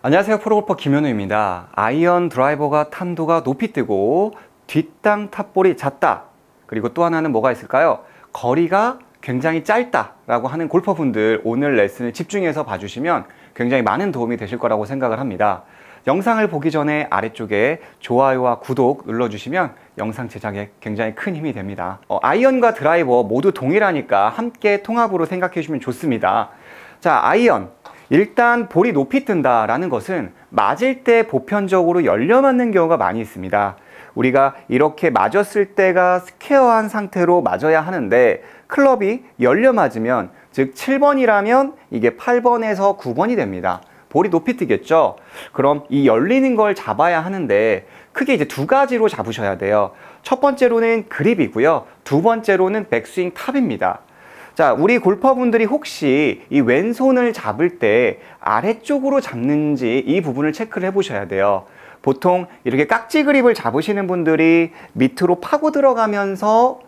안녕하세요, 프로골퍼 김현우입니다. 아이언 드라이버가 탄도가 높이 뜨고 뒷땅 탑볼이 잦다. 그리고 또 하나는 뭐가 있을까요? 거리가 굉장히 짧다 라고 하는 골퍼분들, 오늘 레슨을 집중해서 봐주시면 굉장히 많은 도움이 되실 거라고 생각을 합니다. 영상을 보기 전에 아래쪽에 좋아요와 구독 눌러주시면 영상 제작에 굉장히 큰 힘이 됩니다. 아이언과 드라이버 모두 동일하니까 함께 통합으로 생각해 주시면 좋습니다. 자, 아이언. 일단 볼이 높이 뜬다라는 것은 맞을 때 보편적으로 열려 맞는 경우가 많이 있습니다. 우리가 이렇게 맞았을 때가 스퀘어한 상태로 맞아야 하는데 클럽이 열려 맞으면, 즉 7번이라면 이게 8번에서 9번이 됩니다. 볼이 높이 뜨겠죠? 그럼 이 열리는 걸 잡아야 하는데 크게 이제 두 가지로 잡으셔야 돼요. 첫 번째로는 그립이고요. 두 번째로는 백스윙 탑입니다. 자, 우리 골퍼분들이 혹시 이 왼손을 잡을 때 아래쪽으로 잡는지 이 부분을 체크를 해 보셔야 돼요. 보통 이렇게 깍지 그립을 잡으시는 분들이 밑으로 파고 들어가면서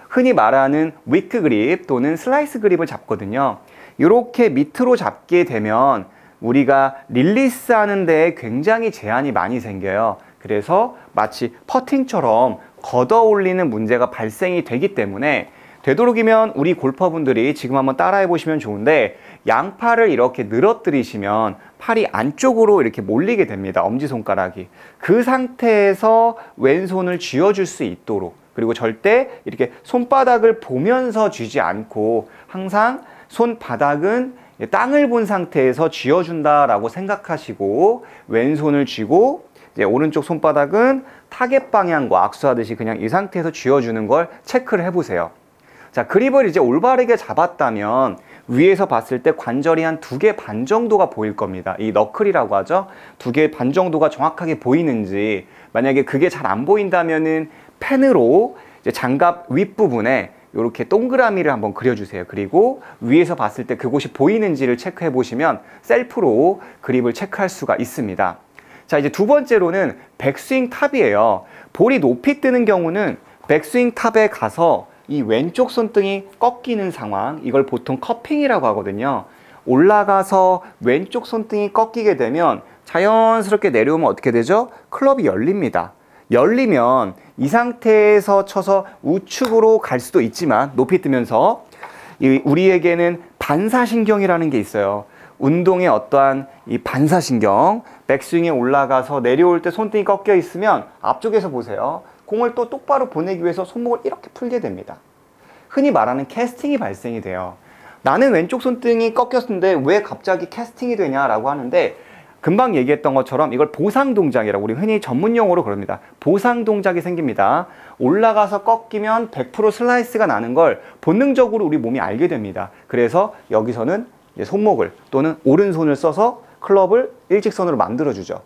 흔히 말하는 위크 그립 또는 슬라이스 그립을 잡거든요. 이렇게 밑으로 잡게 되면 우리가 릴리스 하는 데에 굉장히 제한이 많이 생겨요. 그래서 마치 퍼팅처럼 걷어 올리는 문제가 발생이 되기 때문에 되도록이면 우리 골퍼분들이 지금 한번 따라해 보시면 좋은데, 양팔을 이렇게 늘어뜨리시면 팔이 안쪽으로 이렇게 몰리게 됩니다. 엄지손가락이. 그 상태에서 왼손을 쥐어줄 수 있도록, 그리고 절대 이렇게 손바닥을 보면서 쥐지 않고 항상 손바닥은 땅을 본 상태에서 쥐어준다라고 생각하시고 왼손을 쥐고, 이제 오른쪽 손바닥은 타겟 방향과 악수하듯이 그냥 이 상태에서 쥐어주는 걸 체크를 해보세요. 자, 그립을 이제 올바르게 잡았다면 위에서 봤을 때 관절이 한 2개 반 정도가 보일 겁니다. 이 너클이라고 하죠. 2개 반 정도가 정확하게 보이는지, 만약에 그게 잘 안 보인다면은 펜으로 이제 장갑 윗부분에 이렇게 동그라미를 한번 그려주세요. 그리고 위에서 봤을 때 그곳이 보이는지를 체크해 보시면 셀프로 그립을 체크할 수가 있습니다. 자, 이제 두 번째로는 백스윙 탑이에요. 볼이 높이 뜨는 경우는 백스윙 탑에 가서 이 왼쪽 손등이 꺾이는 상황, 이걸 보통 커핑이라고 하거든요. 올라가서 왼쪽 손등이 꺾이게 되면 자연스럽게 내려오면 어떻게 되죠? 클럽이 열립니다. 열리면 이 상태에서 쳐서 우측으로 갈 수도 있지만, 높이 뜨면서 우리에게는 반사신경이라는 게 있어요. 운동의 어떠한 이 반사신경, 백스윙에 올라가서 내려올 때 손등이 꺾여 있으면 앞쪽에서 보세요. 공을 또 똑바로 보내기 위해서 손목을 이렇게 풀게 됩니다. 흔히 말하는 캐스팅이 발생이 돼요. 나는 왼쪽 손등이 꺾였는데 왜 갑자기 캐스팅이 되냐라고 하는데, 금방 얘기했던 것처럼 이걸 보상 동작이라고 우리 흔히 전문 용어로 그럽니다. 보상 동작이 생깁니다. 올라가서 꺾이면 100% 슬라이스가 나는 걸 본능적으로 우리 몸이 알게 됩니다. 그래서 여기서는 이제 손목을 또는 오른손을 써서 클럽을 일직선으로 만들어주죠.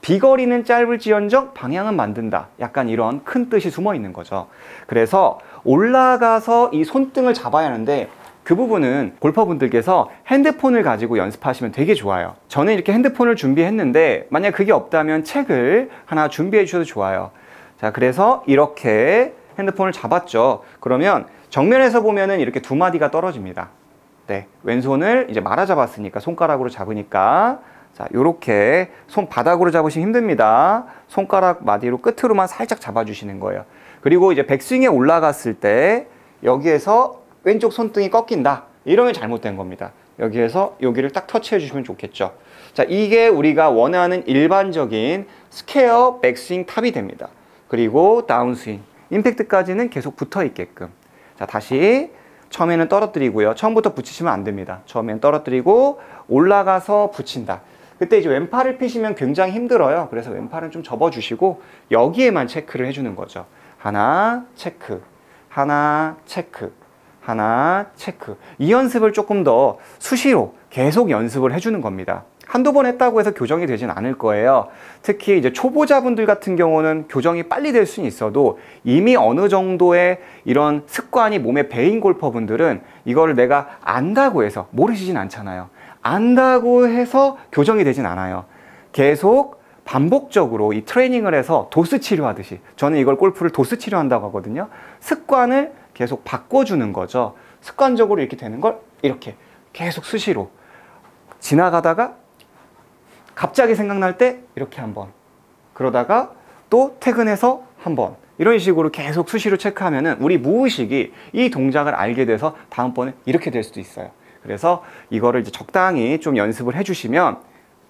비거리는 짧을지언정 방향은 만든다. 약간 이런 큰 뜻이 숨어 있는 거죠. 그래서 올라가서 이 손등을 잡아야 하는데, 그 부분은 골퍼분들께서 핸드폰을 가지고 연습하시면 되게 좋아요. 저는 이렇게 핸드폰을 준비했는데 만약 그게 없다면 책을 하나 준비해 주셔도 좋아요. 자, 그래서 이렇게 핸드폰을 잡았죠. 그러면 정면에서 보면은 이렇게 두 마디가 떨어집니다. 네, 왼손을 이제 말아 잡았으니까 손가락으로 잡으니까, 자, 요렇게 손바닥으로 잡으시면 힘듭니다. 손가락 마디로 끝으로만 살짝 잡아주시는 거예요. 그리고 이제 백스윙에 올라갔을 때 여기에서 왼쪽 손등이 꺾인다. 이러면 잘못된 겁니다. 여기에서 여기를 딱 터치해 주시면 좋겠죠. 자, 이게 우리가 원하는 일반적인 스퀘어 백스윙 탑이 됩니다. 그리고 다운스윙, 임팩트까지는 계속 붙어 있게끔. 자, 다시 처음에는 떨어뜨리고요. 처음부터 붙이시면 안 됩니다. 처음엔 떨어뜨리고 올라가서 붙인다. 그때 이제 왼팔을 피시면 굉장히 힘들어요. 그래서 왼팔은 좀 접어주시고 여기에만 체크를 해주는 거죠. 하나, 체크. 하나, 체크. 하나, 체크. 이 연습을 조금 더 수시로 계속 연습을 해주는 겁니다. 한두 번 했다고 해서 교정이 되진 않을 거예요. 특히 이제 초보자분들 같은 경우는 교정이 빨리 될 수는 있어도 이미 어느 정도의 이런 습관이 몸에 배인 골퍼분들은 이거를 내가 안다고 해서, 모르시진 않잖아요. 안다고 해서 교정이 되진 않아요. 계속 반복적으로 이 트레이닝을 해서 도수 치료하듯이, 저는 이걸 골프를 도수 치료한다고 하거든요. 습관을 계속 바꿔주는 거죠. 습관적으로 이렇게 되는 걸 이렇게 계속 수시로 지나가다가 갑자기 생각날 때 이렇게 한번, 그러다가 또 퇴근해서 한번, 이런 식으로 계속 수시로 체크하면은 우리 무의식이 이 동작을 알게 돼서 다음번에 이렇게 될 수도 있어요. 그래서 이거를 이제 적당히 좀 연습을 해주시면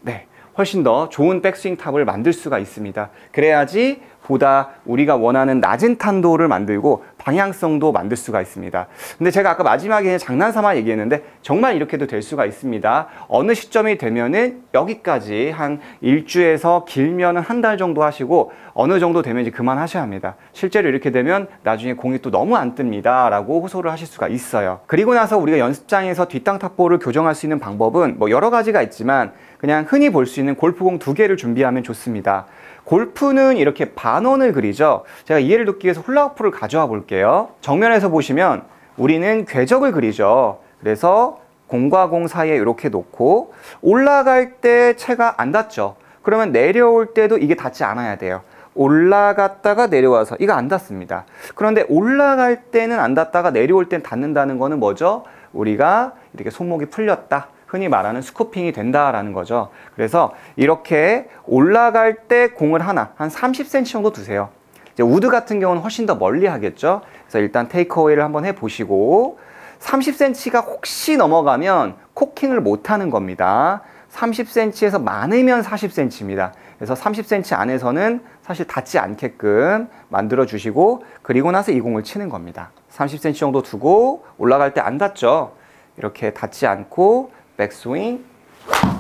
네, 훨씬 더 좋은 백스윙 탑을 만들 수가 있습니다. 그래야지 보다 우리가 원하는 낮은 탄도를 만들고 방향성도 만들 수가 있습니다. 근데 제가 아까 마지막에 장난삼아 얘기했는데 정말 이렇게도 될 수가 있습니다. 어느 시점이 되면은 여기까지 한 일주에서 길면은 한 달 정도 하시고 어느 정도 되면 이제 그만하셔야 합니다. 실제로 이렇게 되면 나중에 공이 또 너무 안 뜹니다 라고 호소를 하실 수가 있어요. 그리고 나서 우리가 연습장에서 뒷땅 탑볼을 교정할 수 있는 방법은 뭐 여러 가지가 있지만 그냥 흔히 볼 수 있는 골프공 2개를 준비하면 좋습니다. 골프는 이렇게 반원을 그리죠. 제가 이해를 돕기 위해서 훌라후프를 가져와 볼게요. 정면에서 보시면 우리는 궤적을 그리죠. 그래서 공과 공 사이에 이렇게 놓고 올라갈 때 채가 안 닿죠. 그러면 내려올 때도 이게 닿지 않아야 돼요. 올라갔다가 내려와서 이거 안 닿습니다. 그런데 올라갈 때는 안 닿다가 내려올 땐 닿는다는 거는 뭐죠? 우리가 이렇게 손목이 풀렸다, 흔히 말하는 스쿠핑이 된다라는 거죠. 그래서 이렇게 올라갈 때 공을 하나 한 30cm 정도 두세요. 이제 우드 같은 경우는 훨씬 더 멀리 하겠죠. 그래서 일단 테이크어웨이를 한번 해보시고 30cm가 혹시 넘어가면 코킹을 못 하는 겁니다. 30cm에서 많으면 40cm입니다. 그래서 30cm 안에서는 사실 닿지 않게끔 만들어 주시고 그리고 나서 이 공을 치는 겁니다. 30cm 정도 두고 올라갈 때 안 닿죠. 이렇게 닿지 않고 백스윙,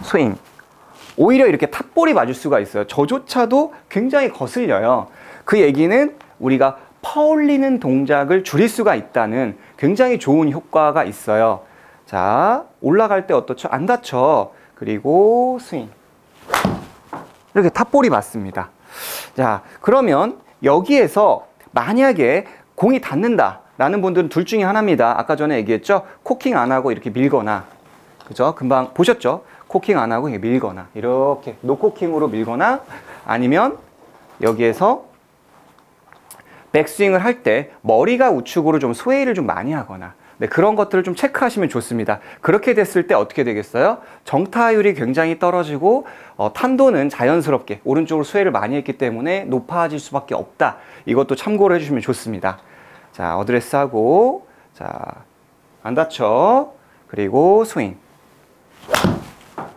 스윙. 오히려 이렇게 탑볼이 맞을 수가 있어요. 저조차도 굉장히 거슬려요. 그 얘기는 우리가 퍼올리는 동작을 줄일 수가 있다는 굉장히 좋은 효과가 있어요. 자, 올라갈 때 어떻죠? 안 닿죠? 그리고 스윙. 이렇게 탑볼이 맞습니다. 자, 그러면 여기에서 만약에 공이 닿는다 라는 분들은 둘 중에 하나입니다. 아까 전에 얘기했죠? 코킹 안 하고 이렇게 밀거나, 그죠? 금방 보셨죠? 코킹 안 하고 밀거나, 이렇게 노코킹으로 밀거나, 아니면 여기에서 백스윙을 할 때 머리가 우측으로 좀 스웨이를 좀 많이 하거나, 네, 그런 것들을 좀 체크하시면 좋습니다. 그렇게 됐을 때 어떻게 되겠어요? 정타율이 굉장히 떨어지고 탄도는 자연스럽게 오른쪽으로 스웨이를 많이 했기 때문에 높아질 수밖에 없다. 이것도 참고를 해주시면 좋습니다. 자, 어드레스 하고, 자, 안 닿죠? 그리고 스윙.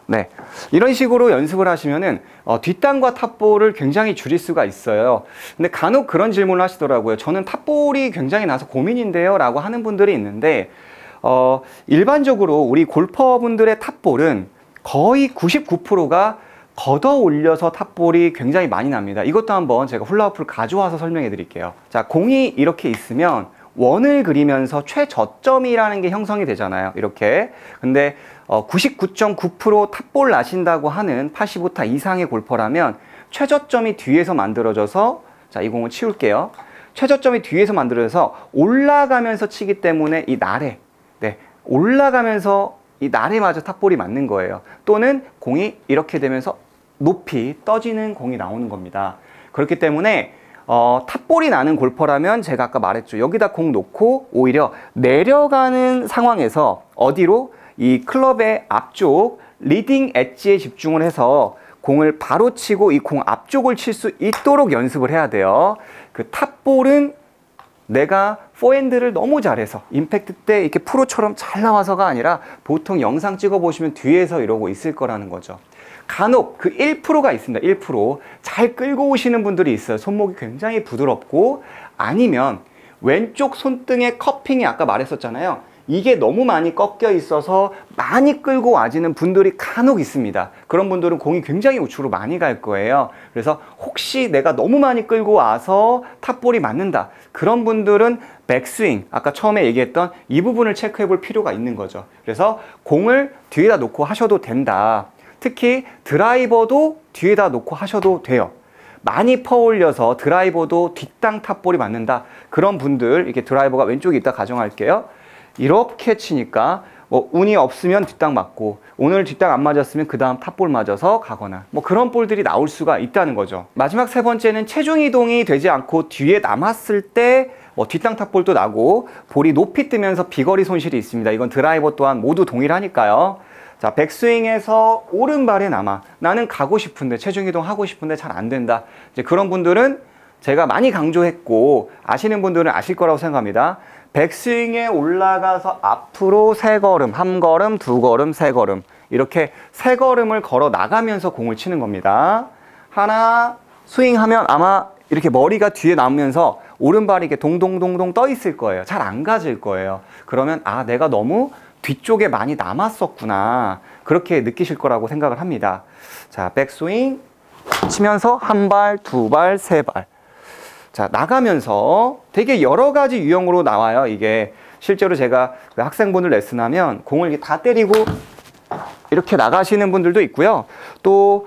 네, 이런 식으로 연습을 하시면은 뒷땅과 탑볼을 굉장히 줄일 수가 있어요. 근데 간혹 그런 질문을 하시더라고요. 저는 탑볼이 굉장히 나서 고민인데요 라고 하는 분들이 있는데 일반적으로 우리 골퍼분들의 탑볼은 거의 99%가 걷어 올려서 탑볼이 굉장히 많이 납니다. 이것도 한번 제가 훌라후프를 가져와서 설명해 드릴게요. 자, 공이 이렇게 있으면 원을 그리면서 최저점이라는 게 형성이 되잖아요. 이렇게. 근데 99.9% 탑볼 나신다고 하는 85타 이상의 골퍼라면 최저점이 뒤에서 만들어져서, 자, 이 공을 치울게요. 최저점이 뒤에서 만들어져서 올라가면서 치기 때문에 이 날에, 네, 올라가면서 이 날에 맞아 탑볼이 맞는 거예요. 또는 공이 이렇게 되면서 높이 떠지는 공이 나오는 겁니다. 그렇기 때문에 탑볼이 나는 골퍼라면 제가 아까 말했죠. 여기다 공 놓고 오히려 내려가는 상황에서 어디로? 이 클럽의 앞쪽 리딩 엣지에 집중을 해서 공을 바로 치고 이 공 앞쪽을 칠 수 있도록 연습을 해야 돼요. 그 탑볼은 내가 포핸드를 너무 잘해서 임팩트 때 이렇게 프로처럼 잘 나와서가 아니라 보통 영상 찍어보시면 뒤에서 이러고 있을 거라는 거죠. 간혹 그 1%가 있습니다. 1%. 잘 끌고 오시는 분들이 있어요. 손목이 굉장히 부드럽고, 아니면 왼쪽 손등의 커핑이 아까 말했었잖아요. 이게 너무 많이 꺾여 있어서 많이 끌고 와지는 분들이 간혹 있습니다. 그런 분들은 공이 굉장히 우측으로 많이 갈 거예요. 그래서 혹시 내가 너무 많이 끌고 와서 탑볼이 맞는다, 그런 분들은 백스윙, 아까 처음에 얘기했던 이 부분을 체크해 볼 필요가 있는 거죠. 그래서 공을 뒤에다 놓고 하셔도 된다. 특히 드라이버도 뒤에다 놓고 하셔도 돼요. 많이 퍼올려서 드라이버도 뒷땅 탑볼이 맞는다, 그런 분들, 이렇게 드라이버가 왼쪽에 있다 가정할게요. 이렇게 치니까 뭐 운이 없으면 뒷땅 맞고, 오늘 뒷땅 안 맞았으면 그 다음 탑볼 맞아서 가거나, 뭐 그런 볼들이 나올 수가 있다는 거죠. 마지막 세 번째는 체중 이동이 되지 않고 뒤에 남았을 때 뒷땅 탑볼도 나고 볼이 높이 뜨면서 비거리 손실이 있습니다. 이건 드라이버 또한 모두 동일하니까요. 자, 백스윙에서 오른발에 남아. 나는 가고 싶은데, 체중 이동 하고 싶은데 잘 안 된다. 이제 그런 분들은 제가 많이 강조했고, 아시는 분들은 아실 거라고 생각합니다. 백스윙에 올라가서 앞으로 3걸음, 1걸음, 2걸음, 3걸음. 이렇게 3걸음을 걸어 나가면서 공을 치는 겁니다. 하나, 스윙하면 아마 이렇게 머리가 뒤에 남으면서 오른발이 이렇게 동동동동 떠 있을 거예요. 잘 안 가질 거예요. 그러면 아, 내가 너무 뒤쪽에 많이 남았었구나. 그렇게 느끼실 거라고 생각을 합니다. 자, 백스윙 치면서 1발, 2발, 3발. 자, 나가면서 되게 여러 가지 유형으로 나와요. 이게 실제로 제가 그 학생분들 레슨하면 공을 이렇게 다 때리고 이렇게 나가시는 분들도 있고요. 또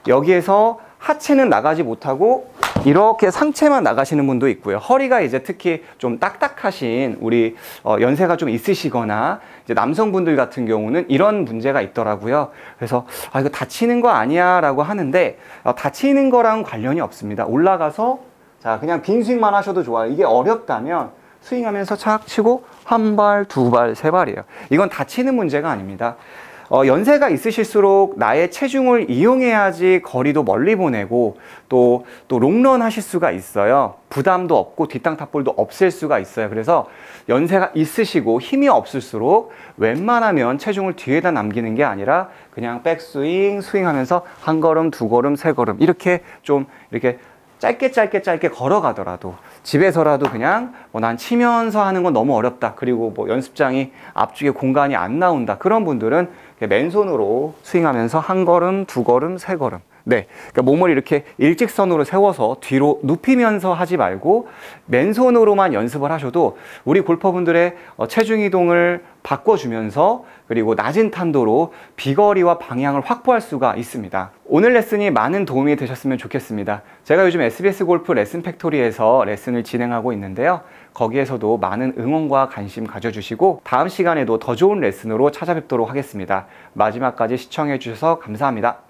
여기에서 하체는 나가지 못하고 이렇게 상체만 나가시는 분도 있고요. 허리가 이제 특히 좀 딱딱하신 우리 연세가 좀 있으시거나 이제 남성분들 같은 경우는 이런 문제가 있더라고요. 그래서 아, 이거 다치는 거 아니야 라고 하는데 다치는 거랑 관련이 없습니다. 올라가서 자, 그냥 빈 스윙만 하셔도 좋아요. 이게 어렵다면 스윙하면서 착 치고 1발, 2발, 3발이에요. 이건 다치는 문제가 아닙니다. 연세가 있으실수록 나의 체중을 이용해야지 거리도 멀리 보내고 또 롱런 하실 수가 있어요. 부담도 없고 뒷땅 탑볼도 없앨 수가 있어요. 그래서 연세가 있으시고 힘이 없을수록 웬만하면 체중을 뒤에다 남기는 게 아니라 그냥 백스윙, 스윙하면서 1걸음, 2걸음, 3걸음 이렇게 좀 이렇게 짧게 걸어가더라도 집에서라도 그냥 난 치면서 하는 건 너무 어렵다. 그리고 뭐 연습장이 앞쪽에 공간이 안 나온다. 그런 분들은 맨손으로 스윙하면서 1걸음, 2걸음, 3걸음. 네, 그러니까 몸을 이렇게 일직선으로 세워서 뒤로 눕히면서 하지 말고 맨손으로만 연습을 하셔도 우리 골퍼분들의 체중 이동을 바꿔주면서 그리고 낮은 탄도로 비거리와 방향을 확보할 수가 있습니다. 오늘 레슨이 많은 도움이 되셨으면 좋겠습니다. 제가 요즘 SBS 골프 레슨 팩토리에서 레슨을 진행하고 있는데요. 거기에서도 많은 응원과 관심 가져주시고 다음 시간에도 더 좋은 레슨으로 찾아뵙도록 하겠습니다. 마지막까지 시청해 주셔서 감사합니다.